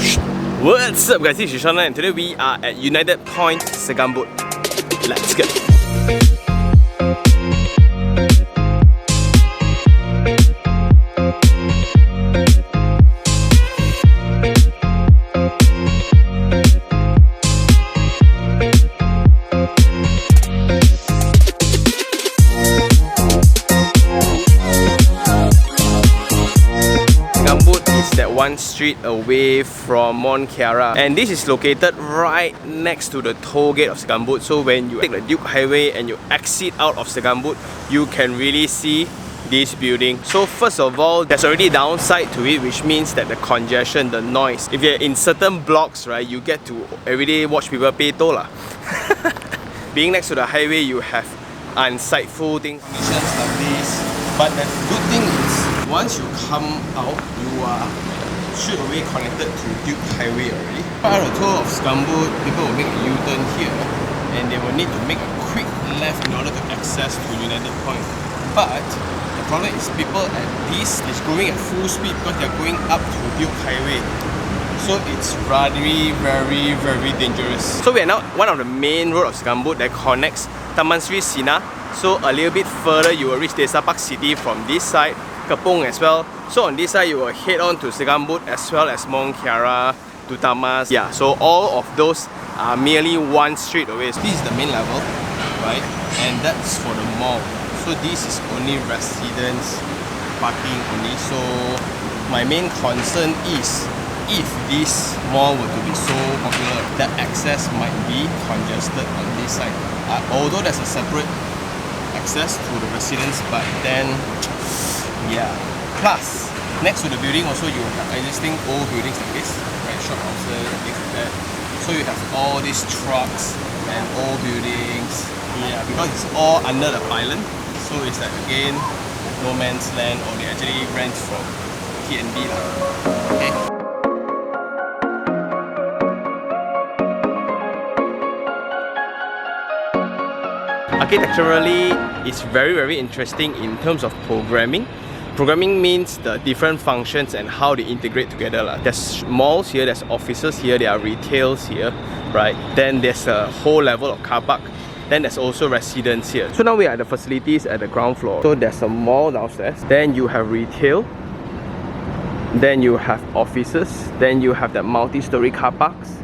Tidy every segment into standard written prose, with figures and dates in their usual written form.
What's up guys, this is Sean and today we are at United Point, Segambut. Let's go! One street away from Mont Kiara, and this is located right next to the toll gate of Segambut. So when you take the Duke Highway and you exit out of Segambut, you can really see this building. So first of all, there's already downside to it, which means that the congestion, the noise. If you're in certain blocks, right, you get to everyday watch people pay toll lah. Being next to the highway, you have unsightful things, conditions like this. But the good thing is, once you come out, you are straight away connected to Duke Highway already. Part of the tour of Segambut, people will make a U-turn here and they will need to make a quick left in order to access to United Point. But the problem is people at this is going at full speed because they're going up to Duke Highway. So it's very dangerous. So we are now one of the main road of Segambut that connects Taman Sri Sina. So a little bit further you will reach Desa Park City from this side, Kepung as well. So on this side you will head on to Segambut as well as Mont Kiara, Dutamas. Yeah, so all of those are merely one street away. So this is the main level, right? And that's for the mall. So this is only residents parking only. So my main concern is if this mall were to be so popular, the access might be congested on this side. Although there's a separate access to the residents, but then yeah. Plus, next to the building also you have existing old buildings like this, right? Shop houses and things like that. So you have all these trucks and old buildings. Yeah, because it's all under the island. So it's like again no man's land, or they actually rent from TNB lah. Okay. Architecturally, it's very interesting in terms of programming. Programming means the different functions and how they integrate together. There's malls here, there's offices here, there are retails here, right? Then there's a whole level of car park. Then there's also residents here. So now we are at the facilities at the ground floor. So there's a mall downstairs. Then you have retail. Then you have offices. Then you have the multi-story car parks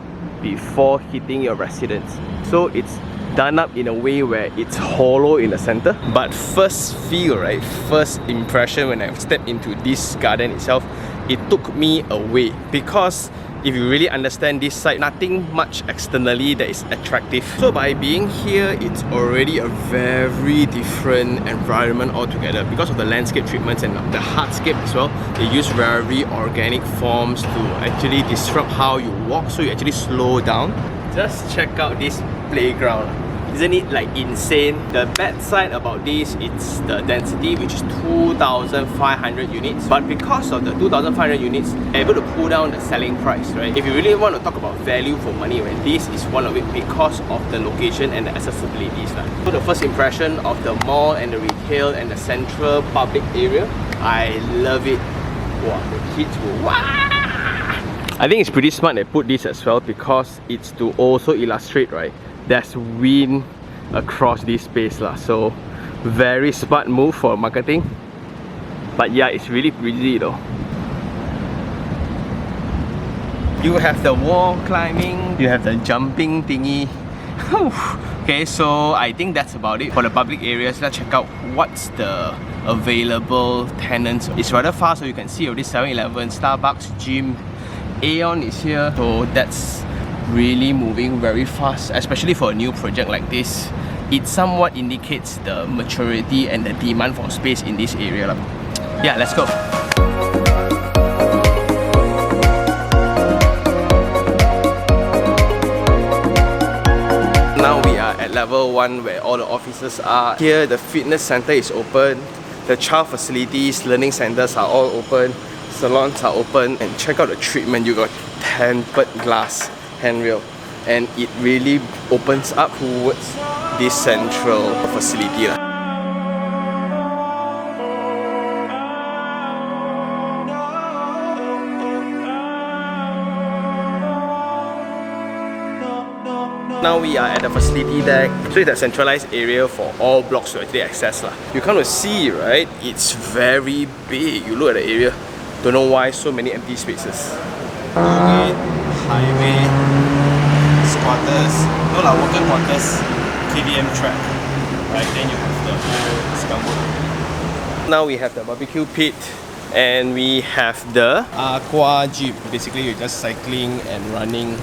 before hitting your residence. So it's done up in a way where it's hollow in the center. But first feel, right, first impression when I stepped into this garden itself, it took me away, because if you really understand this site, nothing much externally that is attractive. So by being here, it's already a very different environment altogether because of the landscape treatments and the hardscape as well. They use very organic forms to actually disrupt how you walk, so you actually slow down. Just check out this playground. Isn't it like insane? The bad side about this, it's the density, which is 2,500 units. But because of the 2,500 units, able to pull down the selling price, right? If you really want to talk about value for money, right, this is one of it because of the location and the accessibilities. So the first impression of the mall and the retail and the central public area, I love it. Wow, the kids will wow! I think it's pretty smart they put this as well, because it's to also illustrate, right, there's wind across this space lah. So very smart move for marketing. But yeah, it's really pretty though. You have the wall climbing, you have the jumping thingy. Okay, so I think that's about it for the public areas. Let's check out what's the available tenants. It's rather fast, so you can see already 7-Eleven, Starbucks, gym, Aeon is here. So that's really moving very fast, especially for a new project like this. It somewhat indicates the maturity and the demand for space in this area. Yeah, let's go. Now we are at level 1 where all the offices are. Here the fitness center is open, the child facilities, learning centers are all open, salons are open, and check out the treatment. You got tempered glass handrail, and it really opens up towards this central facility. Now we are at the facility deck, so it's a centralized area for all blocks to actually access. You kind of see, right? It's very big. You look at the area, don't know why so many empty spaces. Highway, squatters, no lah, worker quarters, KVM track, right? Then you have the whole Segambut. Now we have the barbecue pit, and we have the aqua jeep. Basically, you're just cycling and running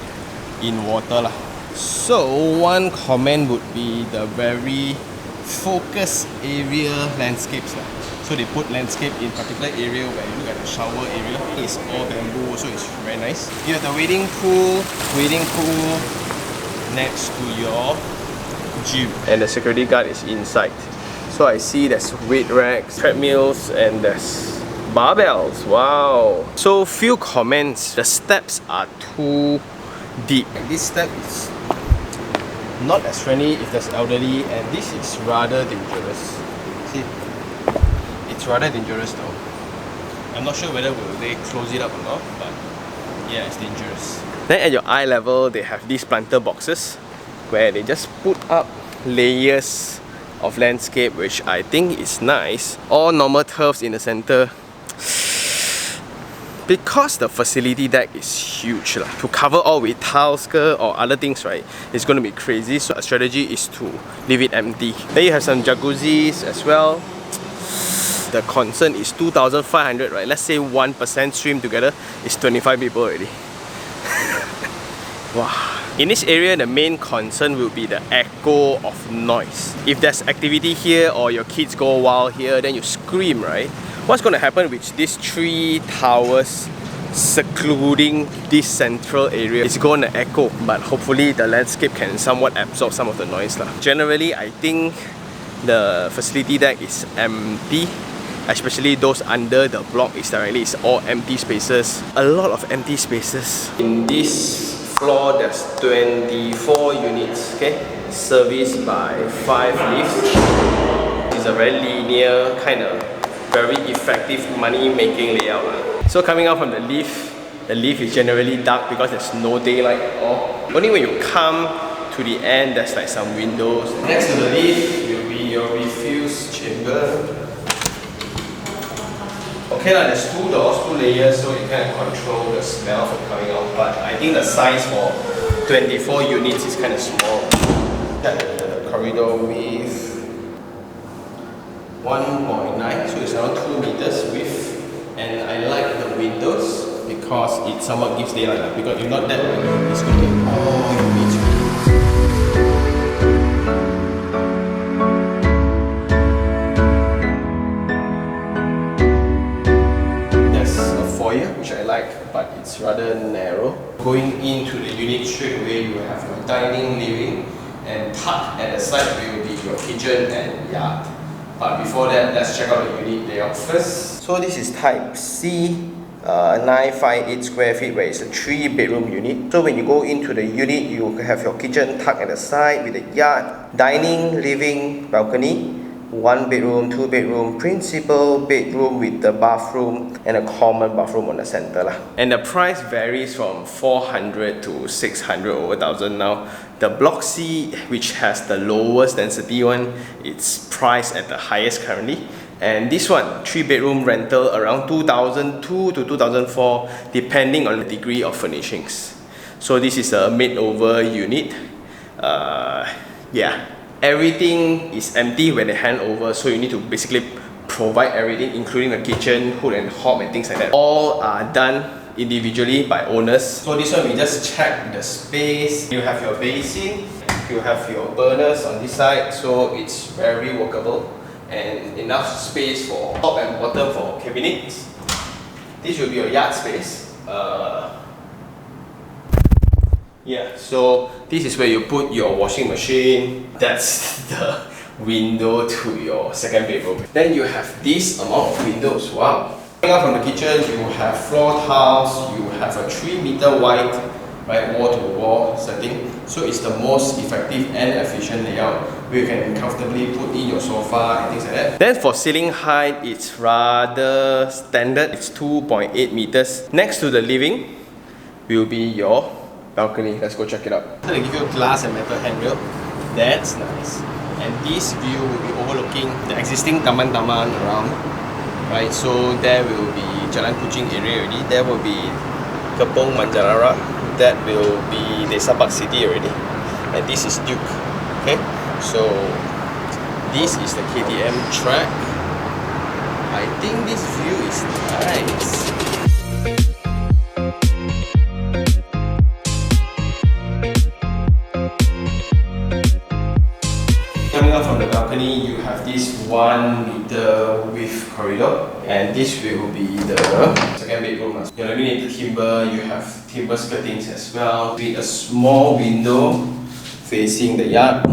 in water lah. So one comment would be the very focused area landscapes lah. So they put landscape in particular area where you look at the shower area. It's all bamboo, so it's very nice. You have the wading pool next to your gym. And the security guard is inside. So I see there's weight racks, treadmills, and there's barbells. Wow. So few comments. The steps are too deep. This step is not as friendly if there's elderly, and this is rather dangerous. See? It's rather dangerous though. I'm not sure whether will they close it up or not, but yeah, it's dangerous. Then at your eye level, they have these planter boxes where they just put up layers of landscape, which I think is nice. All normal turfs in the center. Because the facility deck is huge, to cover all with tiles or other things, right, it's going to be crazy. So a strategy is to leave it empty. Then you have some jacuzzis as well. The concern is 2,500, right? Let's say 1% swim together is 25 people already. Wow. In this area, the main concern will be the echo of noise. If there's activity here or your kids go wild here, then you scream, right? What's going to happen with these 3 towers secluding this central area? It's going to echo, but hopefully the landscape can somewhat absorb some of the noise. Generally, I think the facility deck is empty, especially those under the block is all empty spaces. A lot of empty spaces. In this floor, there's 24 units, okay? Serviced by 5 lifts. It's a very linear, kind of very effective money-making layout. So coming out from the lift is generally dark because there's no daylight at all. Only when you come to the end, there's like some windows. Next to the lift will be your refuse chamber. Okay, there's 2 doors, 2 layers, so you can control the smell from coming out. But I think the size for 24 units is kind of small. The corridor width 1.9, so it's around 2 meters width. And I like the windows because it somewhat gives daylight. Because if not that, it's going to be all in between. Which I like, but it's rather narrow. Going into the unit straight away, you have your dining, living, and tucked at the side will be your kitchen and yard. But before that, let's check out the unit layout first. So this is type C, 958 square feet, where it's a 3-bedroom unit. So when you go into the unit, you have your kitchen tucked at the side with a yard, dining, living, balcony, 1 bedroom, 2 bedroom, principal bedroom with the bathroom and a common bathroom on the center. And the price varies from 400 to 600 over 1,000 now. The Block C, which has the lowest density one, it's priced at the highest currently. And this one, 3-bedroom rental around 2,002 to 2,004 depending on the degree of furnishings. So this is a made-over unit. Yeah. Everything is empty when they hand over, so you need to basically provide everything, including the kitchen, hood and hob and things like that. All are done individually by owners. So this one we just check the space. You have your basin, you have your burners on this side, so it's very workable and enough space for top and bottom for cabinets. This will be your yard space. Yeah, so this is where you put your washing machine. That's the window to your second bedroom. Then you have this amount of windows. Wow. Coming out from the kitchen, you have floor tiles. You have a 3-meter wide, right, wall-to-wall setting. So it's the most effective and efficient layout where you can comfortably put in your sofa and things like that. Then for ceiling height, it's rather standard. It's 2.8 meters. Next to the living will be your balcony. Let's go check it out. So they give you a glass and metal handrail. That's nice. And this view will be overlooking the existing taman-taman around. Right, so there will be Jalan Kuching area already. There will be Kepong Manjarara. That will be Desa Park City already. And this is Duke. Okay, so this is the KTM track. I think this view is nice. Coming up from the balcony, you have this 1 meter width corridor, and this will be the second bedroom. Your laminated timber, you have timber skirtings as well, with a small window facing the yard.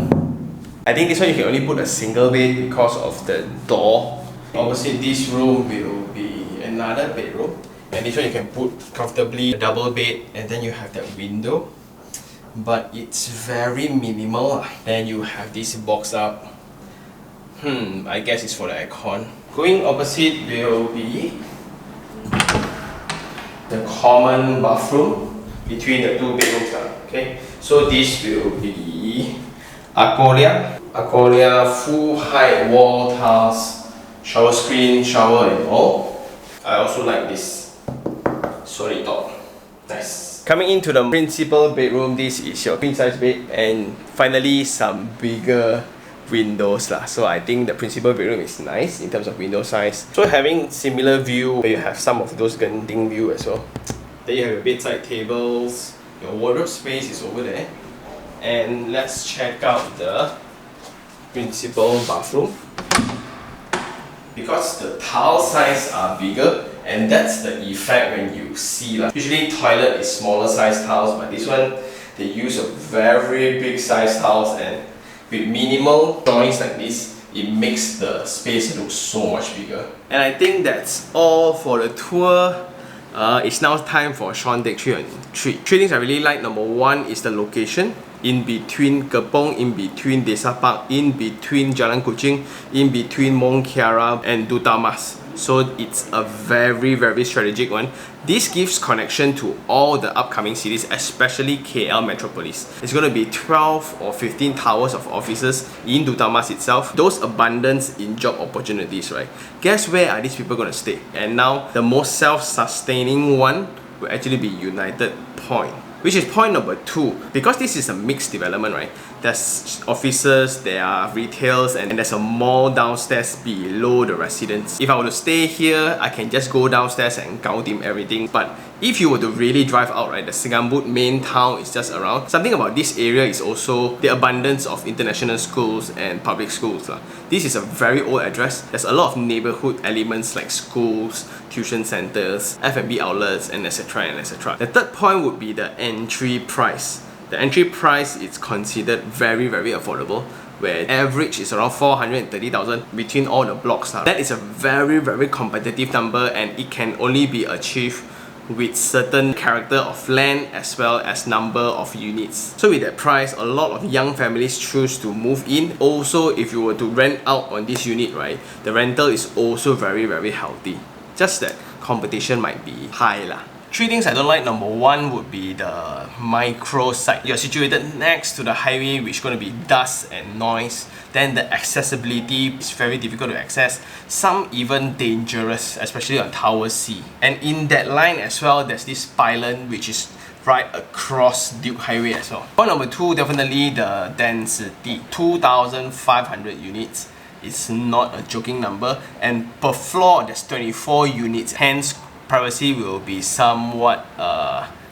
I think this one you can only put a single bed because of the door. Opposite this room will be another bedroom, and this one you can put comfortably a double bed, and then you have that window. But it's very minimal. Then you have this box up. I guess it's for the aircon. Going opposite will be the common bathroom between the two bedrooms. Okay, so this will be Aqualia full height wall tiles, shower screen, shower and all. I also like this solid top. Nice. Coming into the principal bedroom, this is your queen size bed, and finally some bigger windows lah. So I think the principal bedroom is nice in terms of window size. So having similar view, where you have some of those Genting view as well. Then you have your bedside tables, your wardrobe space is over there. And let's check out the principal bathroom. Because the tile size are bigger, and that's the effect when you see lah. Usually toilet is smaller size tiles, but this one they use a very big size tiles, and with minimal drawings like this, it makes the space look so much bigger. And I think that's all for the tour. It's now time for Sean Take 3 on 3. Three things I really like. Number one is the location. In between Kepong, in between Desa Park, in between Jalan Kuching, in between Mont Kiara and Dutamas. So it's a very strategic one. This gives connection to all the upcoming cities, especially KL Metropolis. It's going to be 12 or 15 towers of offices in Dutamas itself. Those abundance in job opportunities, right? Guess where are these people going to stay? And now the most self-sustaining one will actually be United Point, which is point number 2. Because this is a mixed development, right? There's offices, there are retails, and there's a mall downstairs below the residence. If I were to stay here, I can just go downstairs and gaudim everything. But if you were to really drive out, right, the Segambut main town is just around. Something about this area is also the abundance of international schools and public schools. This is a very old address. There's a lot of neighborhood elements like schools, tuition centers, F&B outlets, and etc. and etc. The third point would be the entry price. The entry price is considered very affordable, where average is around 430,000 between all the blocks. That is a very competitive number, and it can only be achieved with certain character of land as well as number of units. So with that price, a lot of young families choose to move in. Also, if you were to rent out on this unit, right, the rental is also very healthy. Just that competition might be high lah. Three things I don't like. Number one would be the micro site. You're situated next to the highway, which is going to be dust and noise. Then the accessibility is very difficult to access. Some even dangerous, especially on Tower C. And in that line as well, there's this pylon which is right across Duke Highway as well. Point number 2, definitely the density. 2,500 units. It's not a joking number, and per floor there's 24 units. Hence, privacy will be somewhat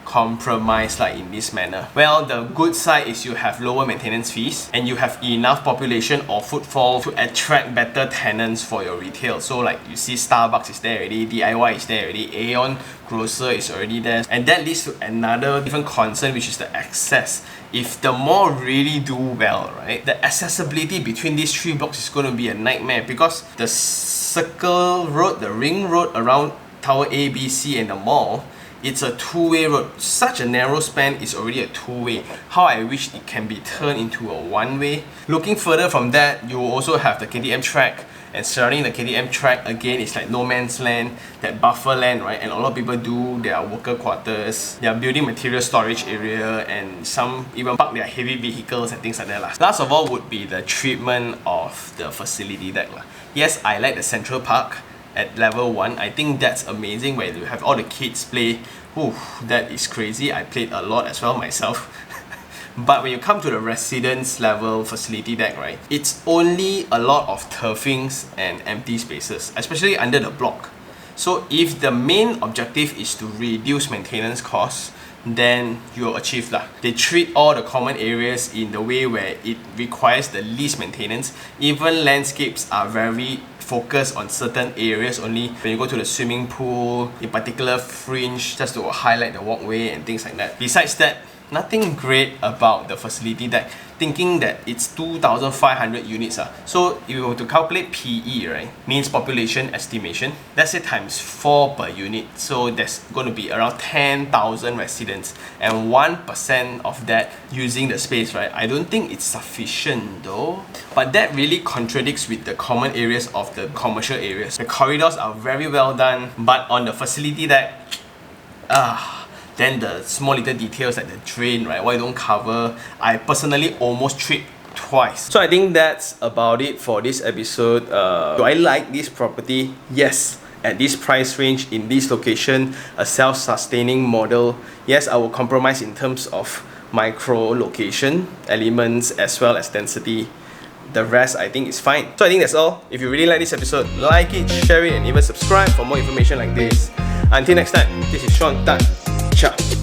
compromised like in this manner. Well, the good side is you have lower maintenance fees, and you have enough population or footfall to attract better tenants for your retail. So like you see, Starbucks is there already, DIY is there already, Aeon Grocer is already there, and that leads to another different concern, which is the access. If the mall really do well, right, the accessibility between these 3 blocks is going to be a nightmare, because the circle road, the ring road around Tower A, B, C and the mall, it's a two-way road. Such a narrow span is already a two-way. How I wish it can be turned into a one-way. Looking further from that, you will also have the KTM track, And surrounding the KTM track, again, it's like no man's land, that buffer land, right? And a lot of people do their worker quarters, their building material storage area, and some even park their heavy vehicles and things like that. Last of all would be the treatment of the facility deck. Yes, I like the Central Park at level 1. I think that's amazing where you have all the kids play. Ooh, that is crazy. I played a lot as well myself. But when you come to the residence level facility deck, right, it's only a lot of turfings and empty spaces, especially under the block. So if the main objective is to reduce maintenance costs, then you'll achieve that. They treat all the common areas in the way where it requires the least maintenance. Even landscapes are very focused on certain areas only. When you go to the swimming pool, in particular fringe, just to highlight the walkway and things like that. Besides that, nothing great about the facility deck, thinking that it's 2,500 units. So if you were to calculate PE, right, means population estimation, let's say times 4 per unit. So there's going to be around 10,000 residents and 1% of that using the space, right? I don't think it's sufficient though. But that really contradicts with the common areas of the commercial areas. The corridors are very well done, but on the facility deck, then the small little details like the drain, right, why you don't cover, I personally almost tripped twice. So I think that's about it for this episode. Do I like this property? Yes. At this price range, in this location, a self-sustaining model, yes, I will compromise in terms of micro location elements as well as density. The rest I think is fine. So I think that's all. If you really like this episode, like it, share it, and even subscribe for more information like this. Until next time, this is Sean Tan. Ciao.